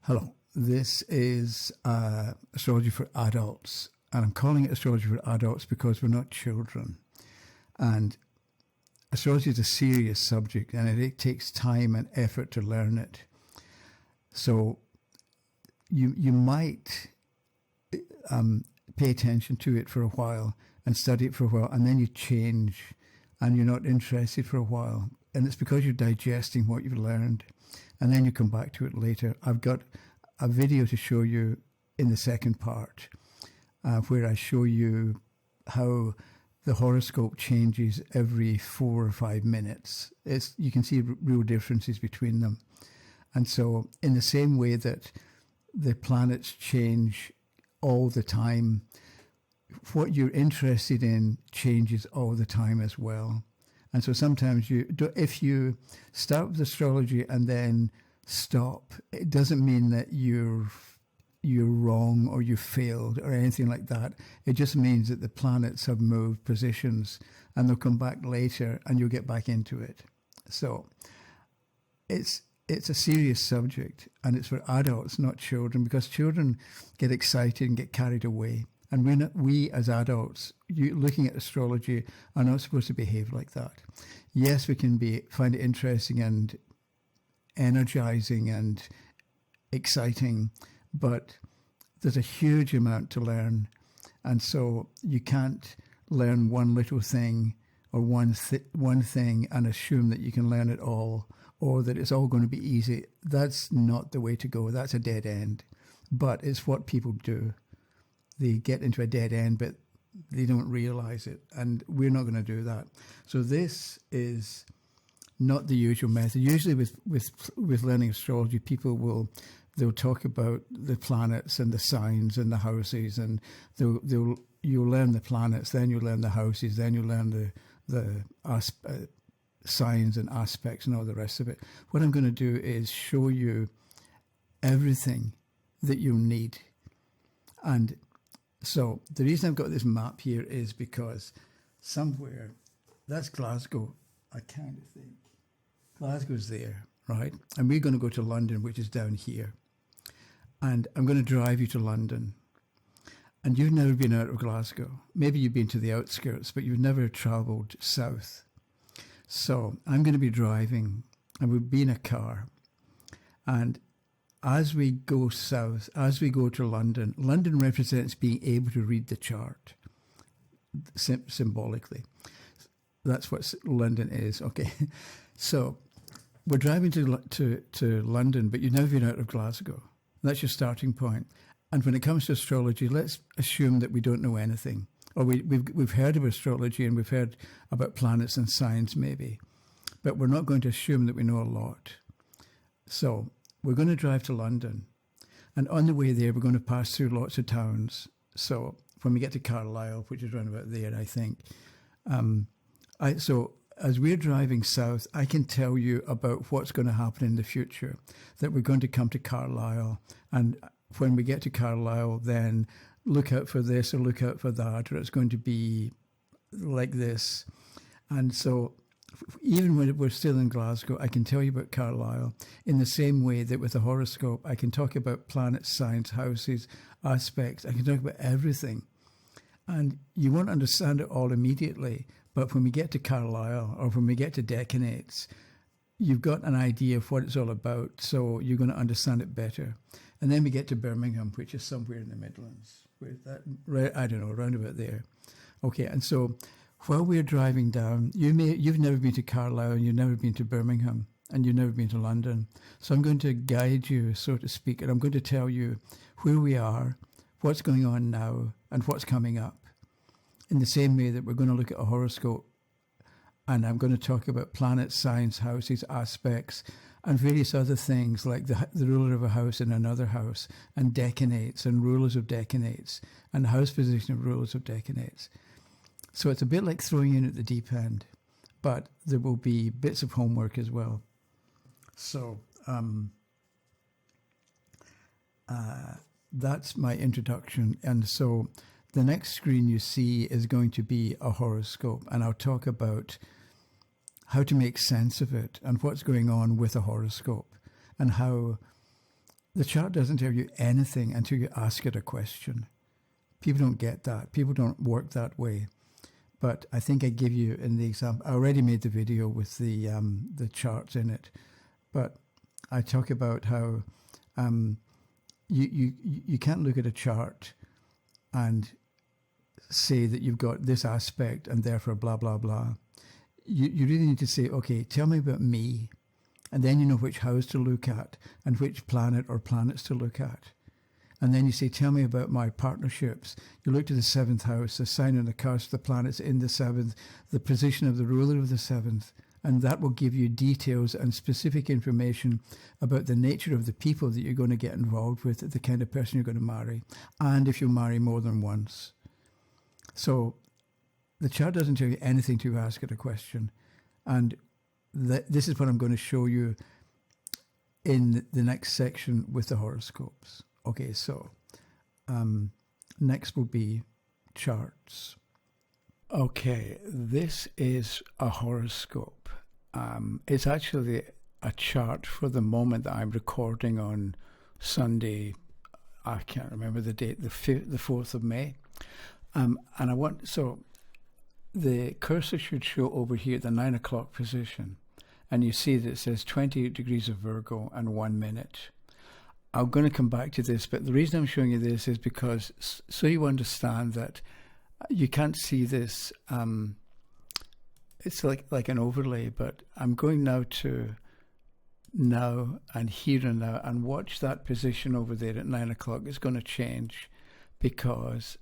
Hello, this is Astrology for Adults, and I'm calling it Astrology for Adults because we're not children. And astrology is a serious subject, and it takes time and effort to learn it. So you might pay attention to it for a while and study it for a while, and then you change, and you're not interested for a while. And it's because you're digesting what you've learned, and then you come back to it later. I've got a video to show you in the second part where I show you how the horoscope changes every 4 or 5 minutes. You can see real differences between them. And so in the same way that the planets change all the time, what you're interested in changes all the time as well. And so sometimes if you start with astrology and then stop, it doesn't mean that you're wrong or you failed or anything like that. It just means that the planets have moved positions and they'll come back later and you'll get back into it. So it's a serious subject, and it's for adults, not children, because children get excited and get carried away. And we as adults, looking at astrology, are not supposed to behave like that. Yes, we can find it interesting and energizing and exciting, but there's a huge amount to learn. And so you can't learn one little thing or one thing and assume that you can learn it all, or that it's all going to be easy. That's not the way to go. That's a dead end. But it's what people do. They get into a dead end, but they don't realize it. And we're not going to do that. So this is not the usual method. Usually with learning astrology, they'll talk about the planets and the signs and the houses, and you'll learn the planets, then you'll learn the houses, then you'll learn the signs and aspects and all the rest of it. What I'm going to do is show you everything that you'll need. And so the reason I've got this map here is because somewhere, that's Glasgow, I kind of think. Glasgow's there, right? And we're going to go to London, which is down here. And I'm going to drive you to London. And you've never been out of Glasgow. Maybe you've been to the outskirts, but you've never travelled south. So I'm going to be driving, and we'll be in a car. And as we go south, as we go to London, London represents being able to read the chart symbolically. That's what London is. Okay. So we're driving to London, but you've never been out of Glasgow. That's your starting point. And when it comes to astrology, let's assume that we don't know anything. Or we've heard of astrology and we've heard about planets and signs maybe, but we're not going to assume that we know a lot. So we're going to drive to London, and on the way there, we're going to pass through lots of towns. So when we get to Carlisle, which is around about there, I think. So as we're driving south, I can tell you about what's going to happen in the future, that we're going to come to Carlisle, and when we get to Carlisle, then look out for this or look out for that, or it's going to be like this. And so even when we're still in Glasgow, I can tell you about Carlisle in the same way that with the horoscope, I can talk about planets, signs, houses, aspects. I can talk about everything. And you won't understand it all immediately, but when we get to Carlisle or when we get to decanates, you've got an idea of what it's all about, so you're going to understand it better. And then we get to Birmingham, which is somewhere in the Midlands. I don't know, around about there. Okay, and so while we're driving down, you've never been to Carlisle, you've never been to Birmingham, and you've never been to London. So I'm going to guide you, so to speak, and I'm going to tell you where we are, what's going on now, and what's coming up. In the same way that we're going to look at a horoscope, and I'm going to talk about planets, signs, houses, aspects, and various other things like the ruler of a house in another house, and decanates, and rulers of decanates, and house position of rulers of decanates. So it's a bit like throwing in at the deep end, but there will be bits of homework as well. So that's my introduction. And so the next screen you see is going to be a horoscope, and I'll talk about how to make sense of it and what's going on with a horoscope, and how The chart doesn't tell you anything until you ask it a question. People don't get that. People don't work that way. But I think I give you in the example. I already made the video with the charts in it, but I talk about how you can't look at a chart and say that you've got this aspect and therefore blah blah blah. You really need to say, okay, tell me about me, and then you know which house to look at and which planet or planets to look at. And then you say, tell me about my partnerships. You look to the seventh house, the sign and the cusp, the planets in the seventh, the position of the ruler of the seventh. And that will give you details and specific information about the nature of the people that you're going to get involved with, the kind of person you're going to marry, and if you marry more than once. So the chart doesn't tell you anything till you ask it a question. And this is what I'm going to show you in the next section with the horoscopes. Okay, so next will be charts. Okay, this is a horoscope. It's actually a chart for the moment that I'm recording on Sunday. I can't remember the date, the 4th of May. And I want, so the cursor should show over here at the 9 o'clock position. And you see that it says 28 degrees of Virgo and 1 minute. I'm going to come back to this, but the reason I'm showing you this is because so you understand that you can't see this. It's like an overlay, but I'm going now to now and here and now, and watch that position over there at 9 o'clock. It's going to change because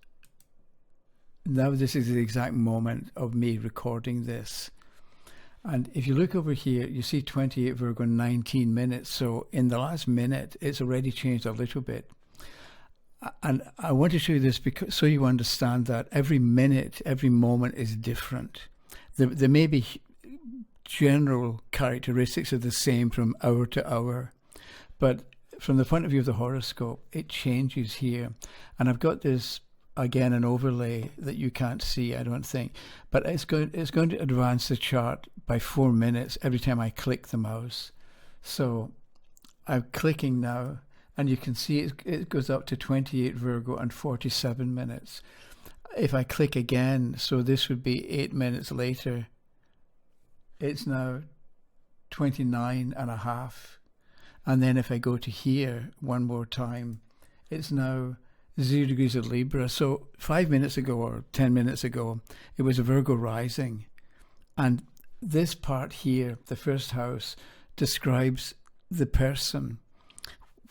now this is the exact moment of me recording this. And if you look over here, you see 28 Virgo 19 minutes. So in the last minute, it's already changed a little bit. And I want to show you this because so you understand that every minute, every moment is different. There may be general characteristics of the same from hour to hour, but from the point of view of the horoscope, it changes here. And I've got this, again, an overlay that you can't see, I don't think, but it's going to advance the chart by 4 minutes every time I click the mouse. So I'm clicking now, and you can see it goes up to 28 Virgo and 47 minutes. If I click again, so this would be 8 minutes later, it's now 29 and a half. And then if I go to here one more time, it's now 0 degrees of Libra. So 5 minutes ago or 10 minutes ago, it was a Virgo rising. And this part here, the first house, describes the person.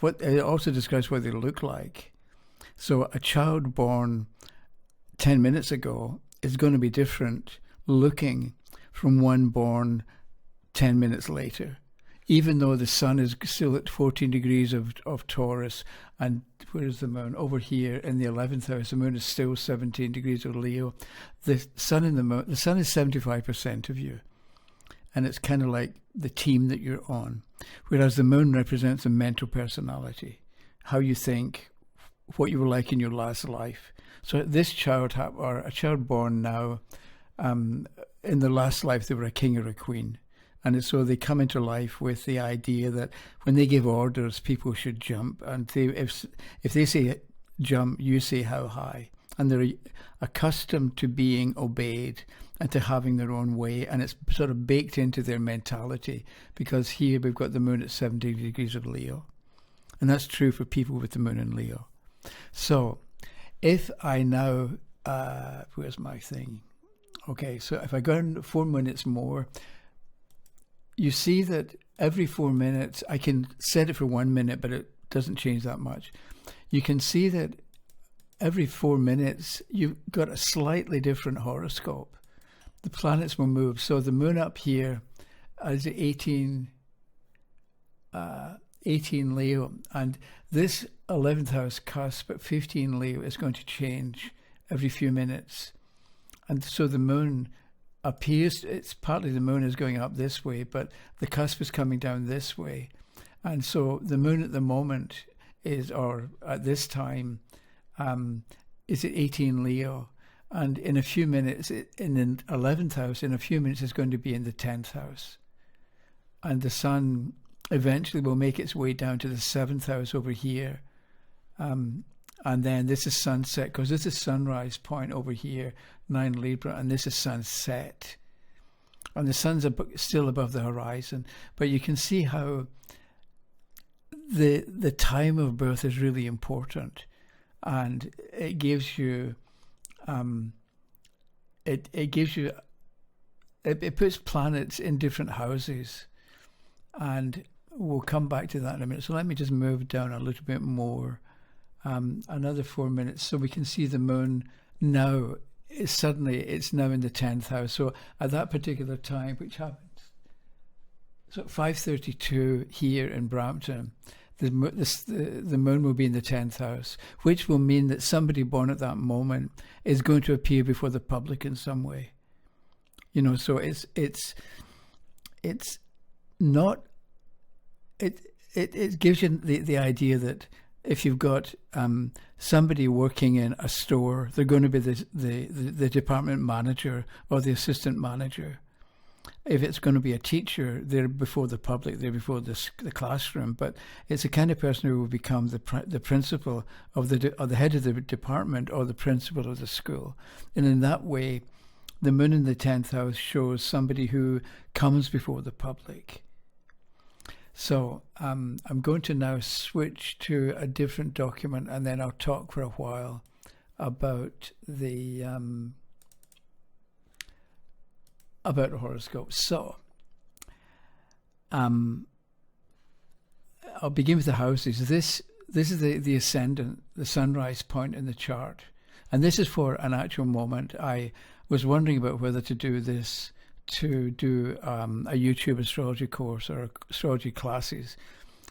It also describes what they look like. So a child born 10 minutes ago is going to be different looking from one born 10 minutes later. Even though the sun is still at 14 degrees of Taurus, and where is the moon? Over here in the 11th house, the moon is still 17 degrees of Leo. The sun is 75% of you, and it's kind of like the team that you're on. Whereas the moon represents a mental personality, how you think, what you were like in your last life. So this child, or a child born now, in the last life they were a king or a queen. And so they come into life with the idea that when they give orders, people should jump. And if they say jump, you say how high. And they're accustomed to being obeyed and to having their own way. And it's sort of baked into their mentality, because here we've got the moon at 70 degrees of Leo. And that's true for people with the moon in Leo. So if I now, where's my thing? Okay, so if I go in 4 minutes more, you see that every 4 minutes, I can set it for 1 minute, but it doesn't change that much. You can see that every 4 minutes, you've got a slightly different horoscope. The planets will move. So the moon up here is 18 Leo, and this 11th house cusp at 15 Leo is going to change every few minutes. And so the moon appears, it's partly the moon is going up this way, but the cusp is coming down this way. And so the moon at the moment is, or at this time, is at 18 Leo. And in a few minutes, in the 11th house, in a few minutes, is going to be in the 10th house. And the sun eventually will make its way down to the 7th house over here. And then this is sunset, because this is sunrise point over here, 9 Libra, and this is sunset. And the sun's still above the horizon. But you can see how the time of birth is really important. And it gives you, it puts planets in different houses. And we'll come back to that in a minute. So let me just move down a little bit more. Another 4 minutes, so we can see the moon now. It's now in the 10th house. So at that particular time, which happens, so at 5:32 here in Brampton, the moon will be in the 10th house, which will mean that somebody born at that moment is going to appear before the public in some way. You know, so it gives you the idea that if you've got somebody working in a store, they're going to be the department manager or the assistant manager. If it's going to be a teacher, they're before the public, they're before the classroom. But it's the kind of person who will become the principal or the head of the department or the principal of the school. And in that way, the moon in the 10th house shows somebody who comes before the public. So I'm going to now switch to a different document, and then I'll talk for a while about the horoscope. So I'll begin with the houses. This is the ascendant, the sunrise point in the chart, and this is for an actual moment. I was wondering about whether to do this, to do a YouTube astrology course or astrology classes,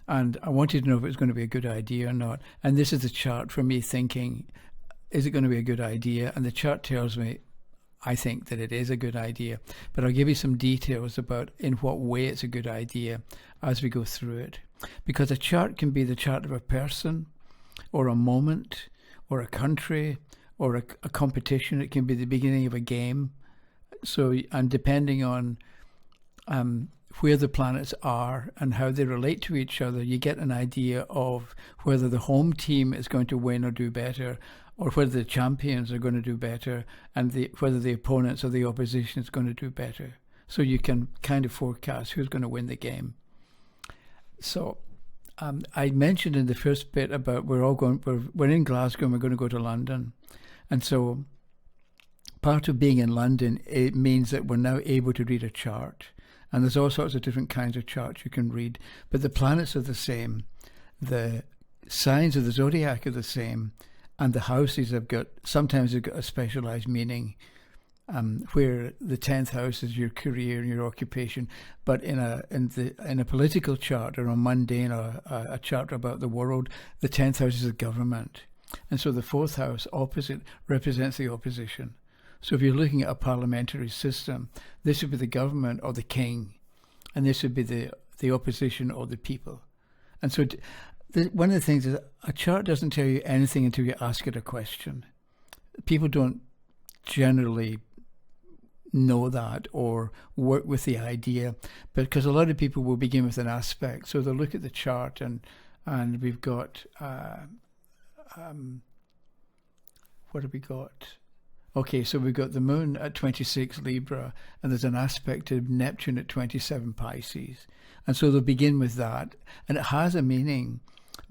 and I wanted to know if it was going to be a good idea or not. And this is the chart for me thinking, is it going to be a good idea? And the chart tells me I think that it is a good idea, but I'll give you some details about in what way it's a good idea as we go through it, because a chart can be the chart of a person or a moment or a country or a competition. It can be the beginning of a game. So, and depending on where the planets are and how they relate to each other, you get an idea of whether the home team is going to win or do better, or whether the champions are going to do better, and whether the opponents or the opposition is going to do better. So you can kind of forecast who's going to win the game. So I mentioned in the first bit about we're in Glasgow and we're going to go to London. And so part of being in London, it means that we're now able to read a chart. And there's all sorts of different kinds of charts you can read. But the planets are the same. The signs of the zodiac are the same. And the houses sometimes they've got a specialized meaning, where the 10th house is your career and your occupation. But in a political chart or a mundane or a chart about the world, the 10th house is the government. And so the 4th house opposite represents the opposition. So if you're looking at a parliamentary system, this would be the government or the king, and this would be the opposition or the people. And so one of the things is a chart doesn't tell you anything until you ask it a question. People don't generally know that or work with the idea, because a lot of people will begin with an aspect. So they'll look at the chart and we've got, what have we got? Okay, so we've got the moon at 26 Libra, and there's an aspect of Neptune at 27 Pisces. And so they'll begin with that. And it has a meaning,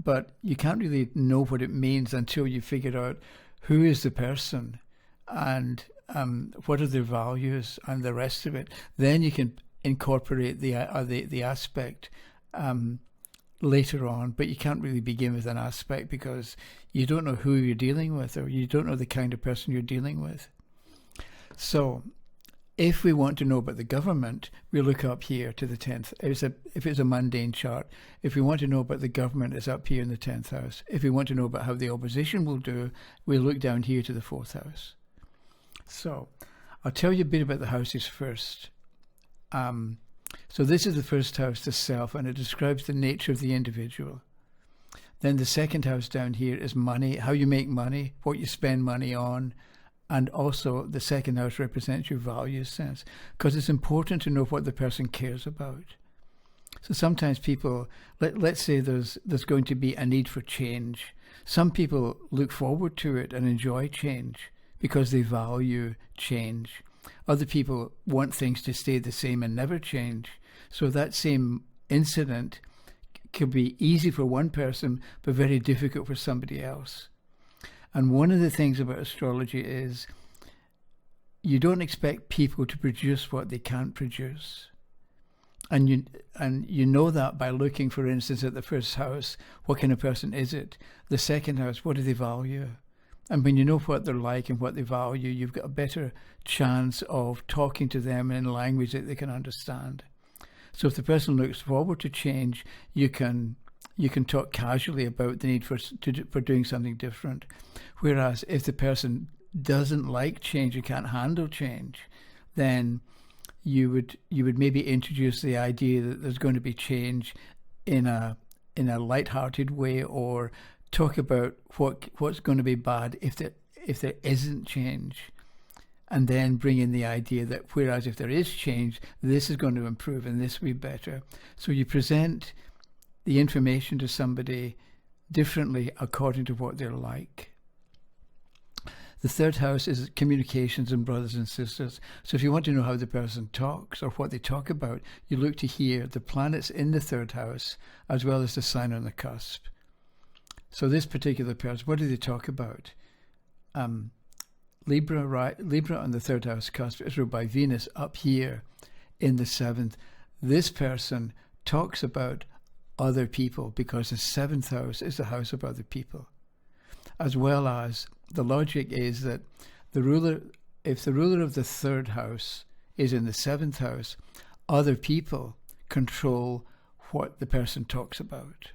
but you can't really know what it means until you figure out who is the person and what are their values and the rest of it. Then you can incorporate the aspect later on, but you can't really begin with an aspect because you don't know who you're dealing with, or you don't know the kind of person you're dealing with. So if we want to know about the government, we look up here to the 10th. If it's a mundane chart, if we want to know about the government, it's up here in the 10th house. If we want to know about how the opposition will do, we look down here to the 4th house. So I'll tell you a bit about the houses first. So this is the first house, the self, and it describes the nature of the individual. Then the second house down here is money, how you make money, what you spend money on, and also the second house represents your values sense, because it's important to know what the person cares about. So sometimes people, let's say there's going to be a need for change. Some people look forward to it and enjoy change because they value change. Other people want things to stay the same and never change. So that same incident could be easy for one person, but very difficult for somebody else. And one of the things about astrology is you don't expect people to produce what they can't produce. And you know that by looking, for instance, at the first house, what kind of person is it? The second house, what do they value? And when you know what they're like and what they value, you've got a better chance of talking to them in language that they can understand. So if the person looks forward to change, you can talk casually about the need for doing something different. Whereas if the person doesn't like change, you can't handle change, then you would maybe introduce the idea that there's going to be change in a light-hearted way, or talk about what's going to be bad if there isn't change, and then bring in the idea that whereas if there is change, this is going to improve and this will be better. So you present the information to somebody differently according to what they're like. The third house is communications and brothers and sisters. So if you want to know how the person talks or what they talk about, you look to here, the planets in the third house, as well as the sign on the cusp. So this particular person, what do they talk about? Libra on the third house cusp is ruled by Venus up here in the seventh. This person talks about other people because the seventh house is the house of other people. As well as the logic is that if the ruler of the third house is in the seventh house, other people control what the person talks about.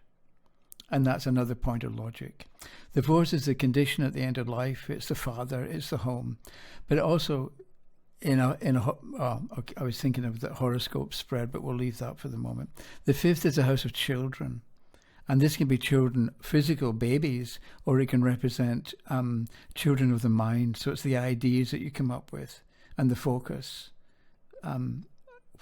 And that's another point of logic. The fourth is the condition at the end of life. It's the father, it's the home. But also, I was thinking of the horoscope spread, but we'll leave that for the moment. The fifth is the house of children. And this can be children, physical babies, or it can represent children of the mind. So it's the ideas that you come up with and the focus,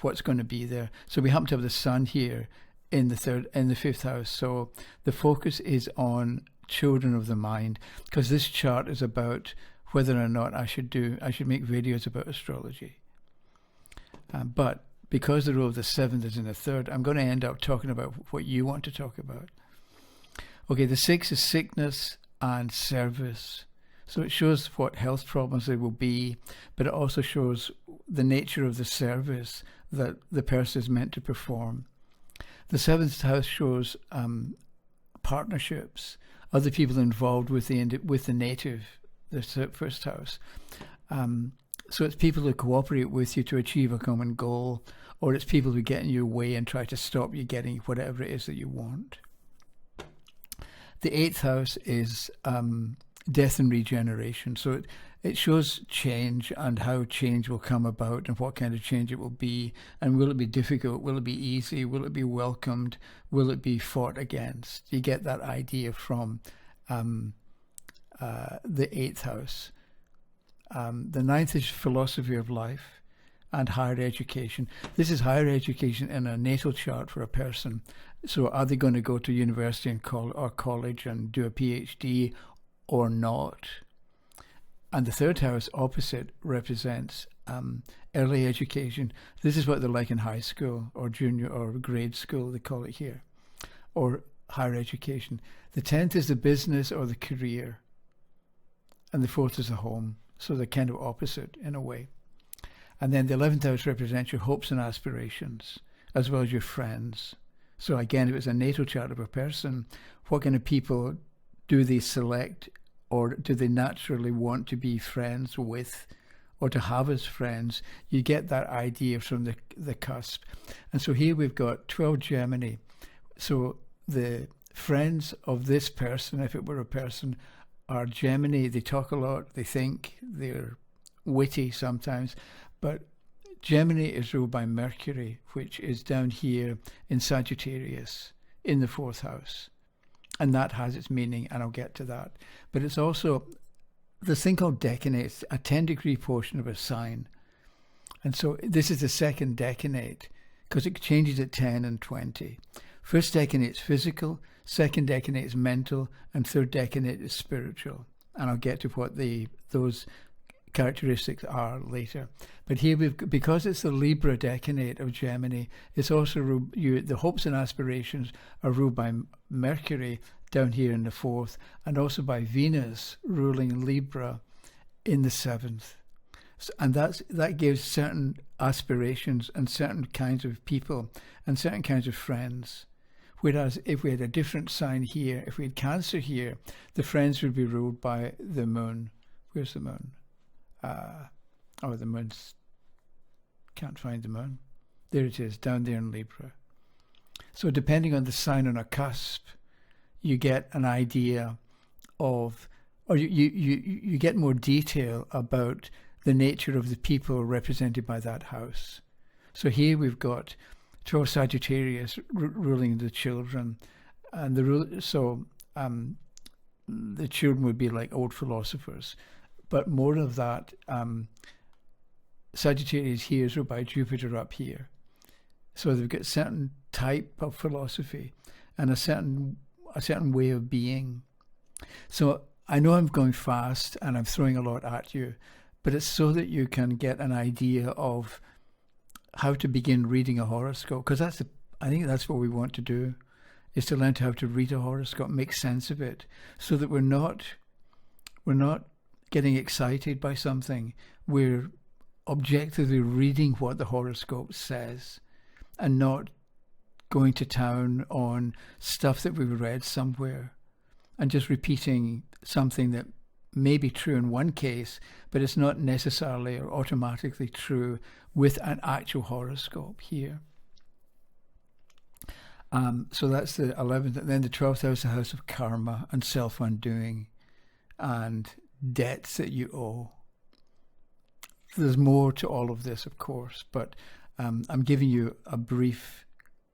what's going to be there. So we happen to have the sun here in the fifth house. So the focus is on children of the mind, because this chart is about whether or not I should make videos about astrology. But because the rule of the seventh is in the third, I'm going to end up talking about what you want to talk about. Okay, the sixth is sickness and service. So it shows what health problems there will be, but it also shows the nature of the service that the person is meant to perform. The seventh house shows partnerships, other people involved with the native, the first house. So it's people who cooperate with you to achieve a common goal, or it's people who get in your way and try to stop you getting whatever it is that you want. The eighth house is death and regeneration. So it shows change and how change will come about and what kind of change it will be. And will it be difficult? Will it be easy? Will it be welcomed? Will it be fought against? You get that idea from the eighth house. The ninth is philosophy of life and higher education. This is higher education in a natal chart for a person. So are they going to go to university and college and do a PhD or not? And the third house opposite represents early education. This is what they're like in high school or junior or grade school, they call it here, or higher education. The 10th is the business or the career. And the fourth is the home. So they're kind of opposite in a way. And then the 11th house represents your hopes and aspirations, as well as your friends. So again, if it's a natal chart of a person, what kind of people do they select, or do they naturally want to be friends with, or to have as friends? You get that idea from the cusp. And so here we've got 12 Gemini. So the friends of this person, if it were a person, are Gemini. They talk a lot, they think, they're witty sometimes, but Gemini is ruled by Mercury, which is down here in Sagittarius in the fourth house. And that has its meaning, and I'll get to that. But it's also this thing called decanates, a 10-degree portion of a sign. And so this is the second decanate, because it changes at 10 and 20. First decanate is physical, second decanate is mental, and third decanate is spiritual. And I'll get to what those characteristics are later. But here, because it's the Libra decanate of Gemini, it's also the hopes and aspirations are ruled by Mercury down here in the 4th, and also by Venus ruling Libra in the 7th. And that gives certain aspirations and certain kinds of people and certain kinds of friends. Whereas if we had a different sign here, if we had Cancer here, the friends would be ruled by the moon. Where's the moon? The moon's... Can't find the moon. There it is, down there in Libra. So depending on the sign on a cusp, you get an idea of, or you get more detail about the nature of the people represented by that house. So here we've got 12 Sagittarius ruling the children, and the children would be like old philosophers, but more of that Sagittarius here is ruled by Jupiter up here. So they've got a certain type of philosophy and a certain way of being. So I know I'm going fast and I'm throwing a lot at you, but it's so that you can get an idea of how to begin reading a horoscope, because I think that's what we want to do, is to learn how to read a horoscope, make sense of it, so that we're not getting excited by something. We're objectively reading what the horoscope says and not going to town on stuff that we've read somewhere and just repeating something that may be true in one case, but it's not necessarily or automatically true with an actual horoscope here. So that's the 11th. And then the 12th house, the house of karma and self-undoing and debts that you owe. There's more to all of this, of course, but I'm giving you a brief,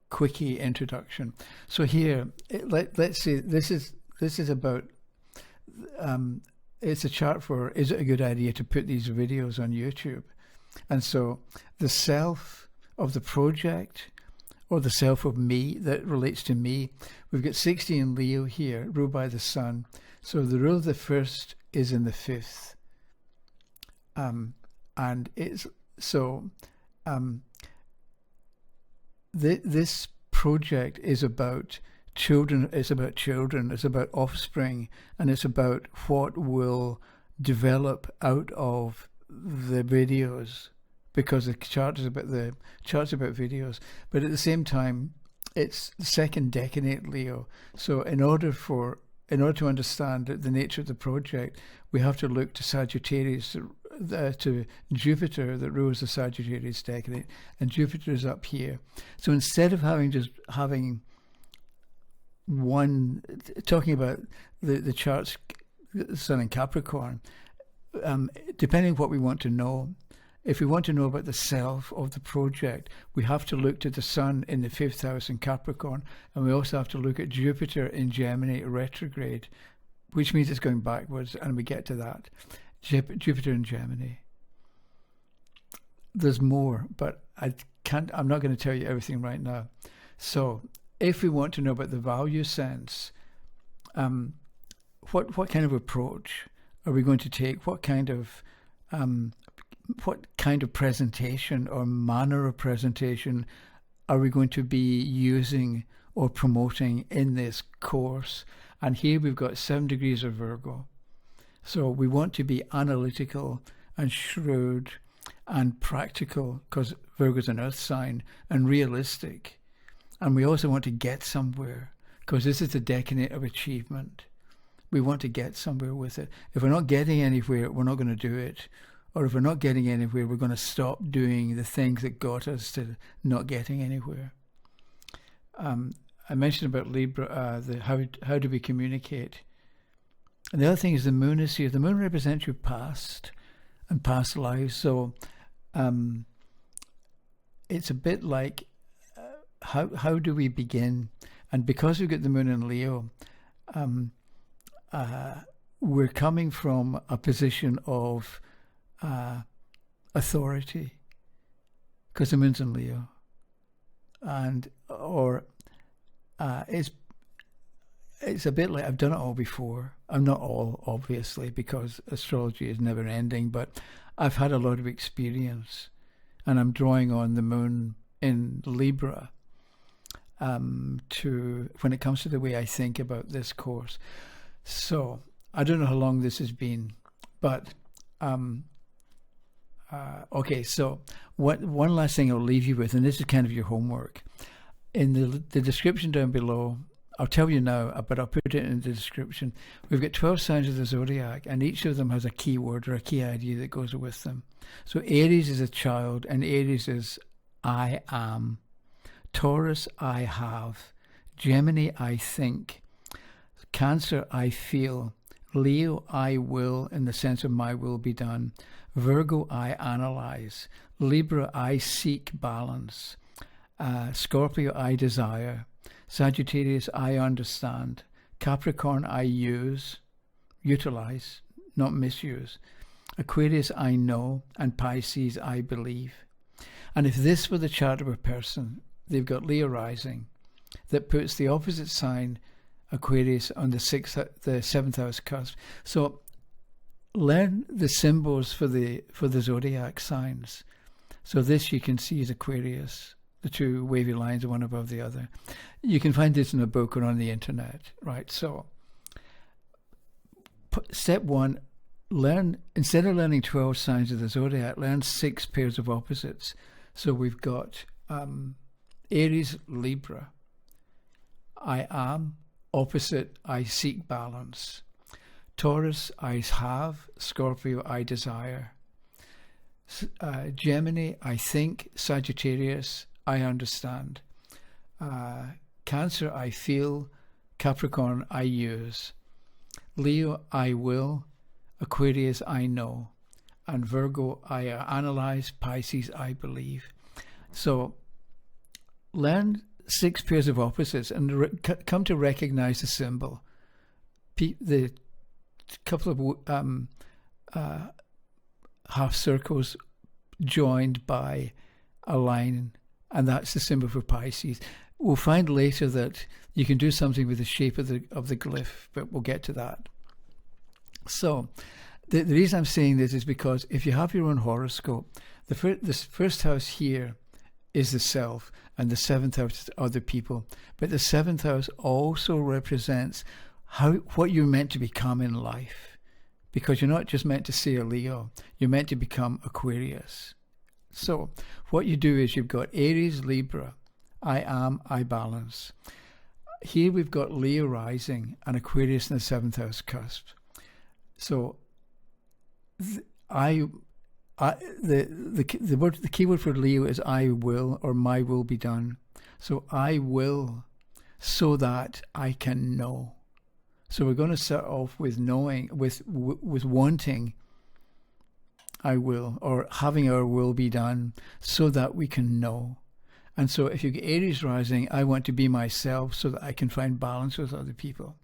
quickie introduction. So here, let's see, this is about, it's a chart for, is it a good idea to put these videos on YouTube? And so the self of the project, or the self of me that relates to me, we've got 60 in Leo here, ruled by the sun. So the rule of the first is in the 5th. And it's so this project is about children, it's about offspring, and it's about what will develop out of the videos, because the chart is about videos. But at the same time, it's the second decanate Leo. So in order to understand the nature of the project, we have to look to Sagittarius, to Jupiter that rules the Sagittarius decanate, and Jupiter is up here. So instead of having one, talking about the charts, Sun in Capricorn, depending on what we want to know, if we want to know about the self of the project, we have to look to the Sun in the 5th house in Capricorn, and we also have to look at Jupiter in Gemini retrograde, which means it's going backwards, and we get to that. Jupiter in Gemini. There's more, but I'm not going to tell you everything right now. So if we want to know about the value sense, what kind of approach are we going to take? What kind of presentation or manner of presentation are we going to be using or promoting in this course? And here we've got 7 degrees of Virgo. So we want to be analytical and shrewd and practical, because Virgo's an earth sign, and realistic. And we also want to get somewhere, because this is the decanate of achievement. We want to get somewhere with it. If we're not getting anywhere, we're not going to do it. Or if we're not getting anywhere, we're going to stop doing the things that got us to not getting anywhere. I mentioned about Libra, how do we communicate? And the other thing is the moon is here. The moon represents your past and past lives. So it's a bit like, how do we begin? And because we've got the moon in Leo, we're coming from a position of authority, because the moon's in Leo. and it's a bit like I've done it all before. I'm not all, obviously, because astrology is never ending, but I've had a lot of experience, and I'm drawing on the moon in Libra when it comes to the way I think about this course. So I don't know how long this has been, but okay, so one last thing I'll leave you with, and this is kind of your homework. In the description down below, I'll tell you now, but I'll put it in the description. We've got 12 signs of the Zodiac, and each of them has a key word or a key idea that goes with them. So Aries is a child, and Aries is I am. Taurus, I have. Gemini, I think. Cancer, I feel. Leo, I will, in the sense of my will be done. Virgo, I analyze. Libra, I seek balance. Scorpio, I desire. Sagittarius, I understand. Capricorn, I utilize, not misuse. Aquarius, I know. And Pisces, I believe. And if this were the chart of a person, they've got Leo rising, that puts the opposite sign, Aquarius, on the 7th house cusp. So learn the symbols for the zodiac signs. So this you can see is Aquarius, the two wavy lines, one above the other. You can find this in a book or on the internet, right? So step one, learn, instead of learning 12 signs of the zodiac, learn 6 pairs of opposites. So we've got Aries, Libra. I am. Opposite, I seek balance. Taurus, I have. Scorpio, I desire. Gemini, I think. Sagittarius, I understand. Cancer, I feel. Capricorn, I use. Leo, I will. Aquarius, I know. And Virgo, I analyze. Pisces, I believe. So learn 6 pairs of opposites and come to recognize the symbol. The couple of half circles joined by a line, and that's the symbol for Pisces. We'll find later that you can do something with the shape of the glyph, but we'll get to that. So the reason I'm saying this is because if you have your own horoscope, this first house here is the self, and the 7th house is other people. But the 7th house also represents what you're meant to become in life, because you're not just meant to say a Leo, you're meant to become Aquarius. So what you do is you've got Aries, Libra, I am, I balance. Here we've got Leo rising and Aquarius in the 7th house cusp. So the keyword for Leo is I will, or my will be done. So I will, so that I can know. So we're going to start off with knowing, with wanting I will, or having our will be done, so that we can know. And so if you get Aries rising, I want to be myself so that I can find balance with other people.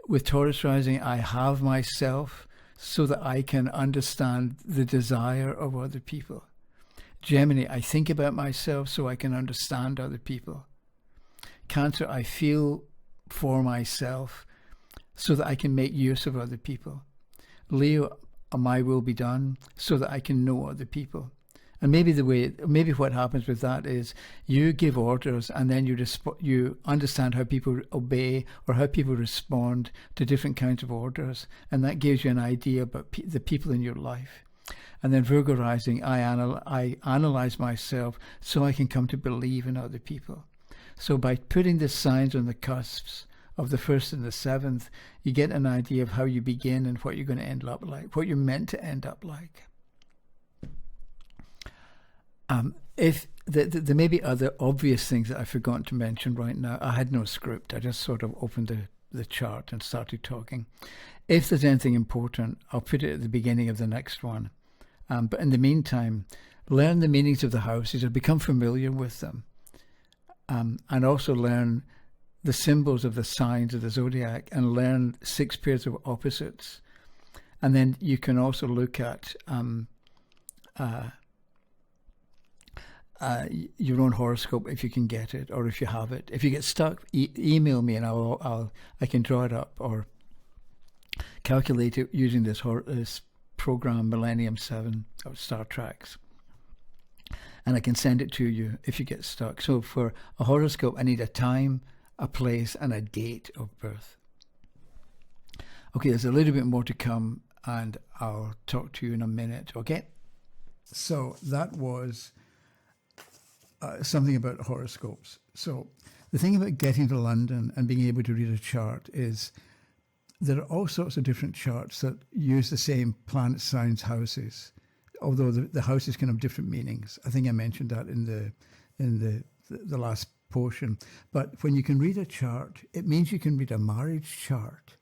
With Taurus rising, I have myself so that I can understand the desire of other people. Gemini, I think about myself so I can understand other people. Cancer, I feel for myself so that I can make use of other people. Leo, my will be done so that I can know other people. And maybe what happens with that is you give orders and then you understand how people obey or how people respond to different kinds of orders. And that gives you an idea about the people in your life. And then Virgo rising, I analyze myself so I can come to believe in other people. So by putting the signs on the cusps of the 1st and the 7th, you get an idea of how you begin and what you're going to end up like, what you're meant to end up like. If there may be other obvious things that I've forgotten to mention right now. I had no script. I just sort of opened the chart and started talking. If there's anything important, I'll put it at the beginning of the next one. But in the meantime, learn the meanings of the houses or become familiar with them. And also learn the symbols of the signs of the zodiac and learn 6 pairs of opposites. And then you can also look at your own horoscope if you can get it, or if you have it. If you get stuck, email me and I can draw it up or calculate it using this program Millennium 7 or Star Treks, and I can send it to you if you get stuck. So for a horoscope, I need a time, a place, and a date of birth. Okay, there's a little bit more to come, and I'll talk to you in a minute, okay? So that was something about horoscopes. So the thing about getting to London and being able to read a chart is there are all sorts of different charts that use the same planet signs houses, although the houses can have different meanings. I think I mentioned that in the last portion. But when you can read a chart, it means you can read a marriage chart,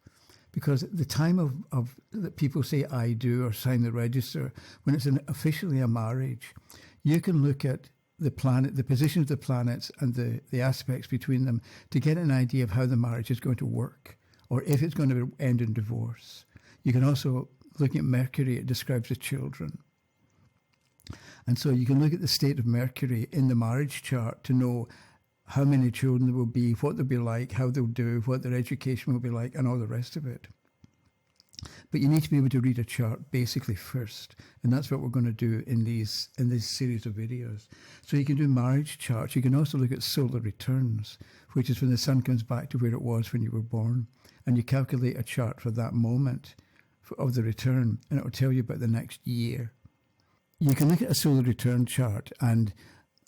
because at the time of that people say I do or sign the register, when it's officially a marriage, you can look at the planet, the position of the planets and the aspects between them to get an idea of how the marriage is going to work, or if it's going to end in divorce. You can also, looking at Mercury, it describes the children. And so you can look at the state of Mercury in the marriage chart to know how many children there will be, what they'll be like, how they'll do, what their education will be like, and all the rest of it. But you need to be able to read a chart basically first, and that's what we're going to do in this series of videos. So you can do marriage charts. You can also look at solar returns, which is when the sun comes back to where it was when you were born, and you calculate a chart for that moment of the return, and it will tell you about the next year. You can look at a solar return chart and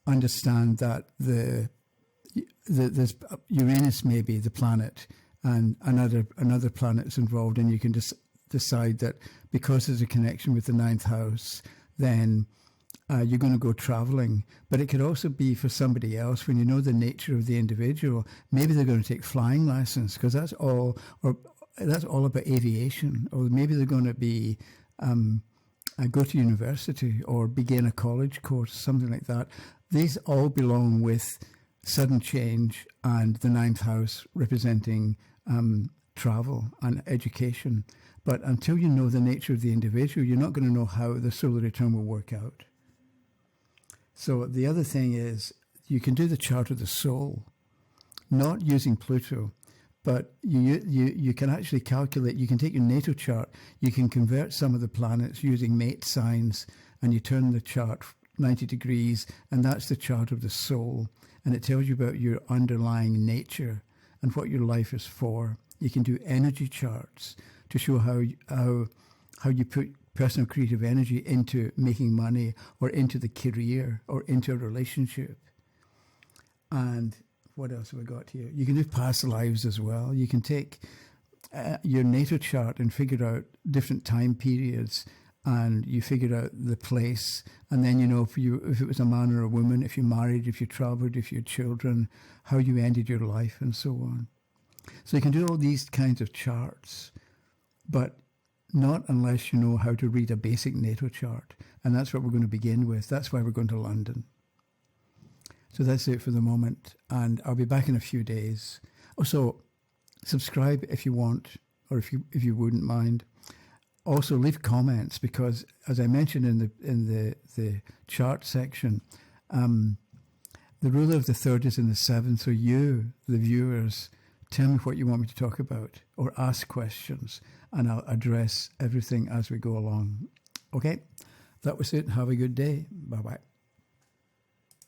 understand that there's Uranus, maybe the planet, and another planet is involved, and you can just decide that because there's a connection with the ninth house, then you're going to go traveling. But it could also be for somebody else, when you know the nature of the individual, maybe they're going to take flying lessons, because that's all about aviation, or maybe they're going to be go to university or begin a college course, something like that. These all belong with sudden change and the ninth house representing travel and education. But until you know the nature of the individual, you're not going to know how the solar return will work out. So the other thing is, you can do the chart of the soul, not using Pluto, but you can actually calculate. You can take your natal chart, you can convert some of the planets using mate signs, and you turn the chart 90 degrees, and that's the chart of the soul. And it tells you about your underlying nature and what your life is for. You can do energy charts to show how you put personal creative energy into making money, or into the career, or into a relationship. And what else have I got here? You can do past lives as well. You can take your natal chart and figure out different time periods, and you figure out the place, and then you know if it was a man or a woman, if you married, if you traveled, if you had children, how you ended your life, and so on. So you can do all these kinds of charts, but not unless you know how to read a basic natal chart, and that's what we're going to begin with. That's why we're going to London. So that's it for the moment, and I'll be back in a few days. Also, subscribe if you want, or if you wouldn't mind. Also, leave comments, because as I mentioned in the chart section, the ruler of the third is in the seventh. So you, the viewers, tell me what you want me to talk about, or ask questions, and I'll address everything as we go along. Okay, that was it. Have a good day. Bye-bye.